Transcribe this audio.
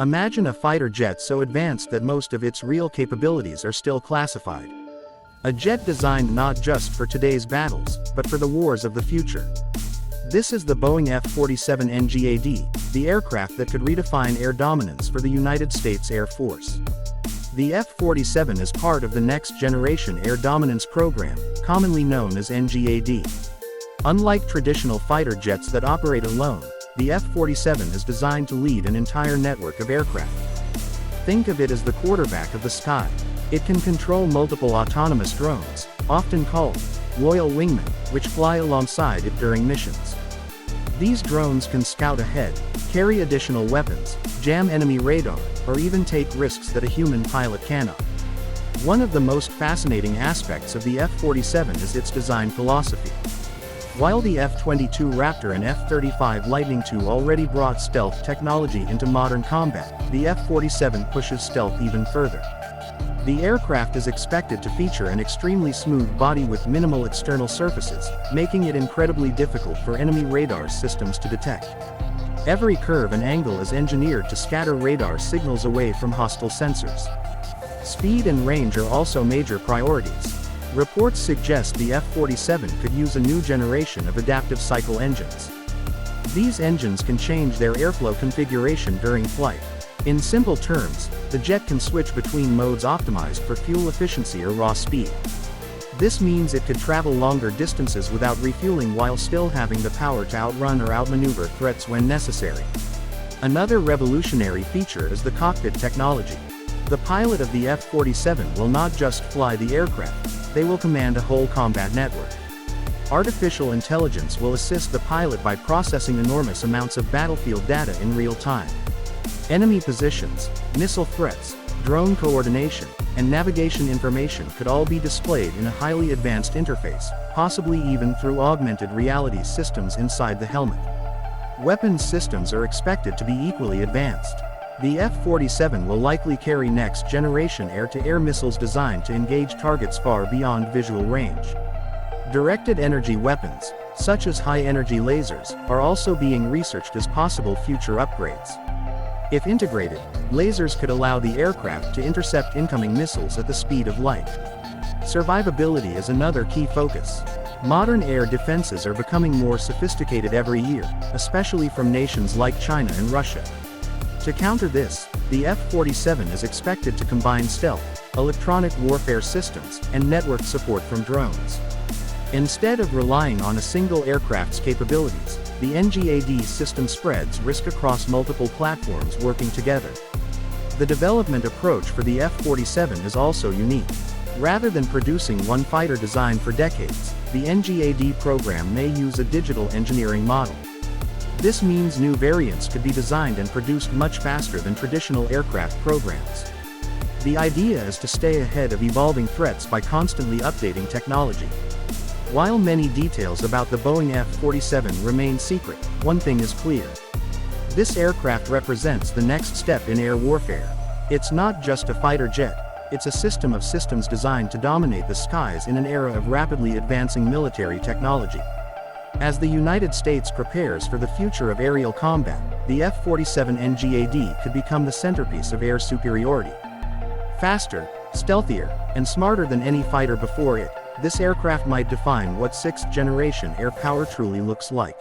Imagine a fighter jet so advanced that most of its real capabilities are still classified. A jet designed not just for today's battles, but for the wars of the future. This is the Boeing F-47 NGAD, the aircraft that could redefine air dominance for the United States Air Force. The F-47 is part of the Next Generation Air Dominance Program, commonly known as NGAD. Unlike traditional fighter jets that operate alone, the F-47 is designed to lead an entire network of aircraft. Think of it as the quarterback of the sky. It can control multiple autonomous drones, often called loyal wingmen, which fly alongside it during missions. These drones can scout ahead, carry additional weapons, jam enemy radar, or even take risks that a human pilot cannot. One of the most fascinating aspects of the F-47 is its design philosophy. While the F-22 Raptor and F-35 Lightning II already brought stealth technology into modern combat, the F-47 pushes stealth even further. The aircraft is expected to feature an extremely smooth body with minimal external surfaces, making it incredibly difficult for enemy radar systems to detect. Every curve and angle is engineered to scatter radar signals away from hostile sensors. Speed and range are also major priorities. Reports suggest the F-47 could use a new generation of adaptive cycle engines. These engines can change their airflow configuration during flight. In simple terms, the jet can switch between modes optimized for fuel efficiency or raw speed. This means it could travel longer distances without refueling while still having the power to outrun or outmaneuver threats when necessary. Another revolutionary feature is the cockpit technology. The pilot of the F-47 will not just fly the aircraft, they will command a whole combat network. Artificial intelligence will assist the pilot by processing enormous amounts of battlefield data in real time. Enemy positions, missile threats, drone coordination, and navigation information could all be displayed in a highly advanced interface, possibly even through augmented reality systems inside the helmet. Weapons systems are expected to be equally advanced. The F-47 will likely carry next-generation air-to-air missiles designed to engage targets far beyond visual range. Directed energy weapons, such as high-energy lasers, are also being researched as possible future upgrades. If integrated, lasers could allow the aircraft to intercept incoming missiles at the speed of light. Survivability is another key focus. Modern air defenses are becoming more sophisticated every year, especially from nations like China and Russia. To counter this, the F-47 is expected to combine stealth, electronic warfare systems, and network support from drones. Instead of relying on a single aircraft's capabilities, the NGAD system spreads risk across multiple platforms working together. The development approach for the F-47 is also unique. Rather than producing one fighter design for decades, the NGAD program may use a digital engineering model. This means new variants could be designed and produced much faster than traditional aircraft programs. The idea is to stay ahead of evolving threats by constantly updating technology. While many details about the Boeing F-47 remain secret, one thing is clear. This aircraft represents the next step in air warfare. It's not just a fighter jet, it's a system of systems designed to dominate the skies in an era of rapidly advancing military technology. As the United States prepares for the future of aerial combat, the F-47 NGAD could become the centerpiece of air superiority. Faster, stealthier, and smarter than any fighter before it, this aircraft might define what sixth-generation air power truly looks like.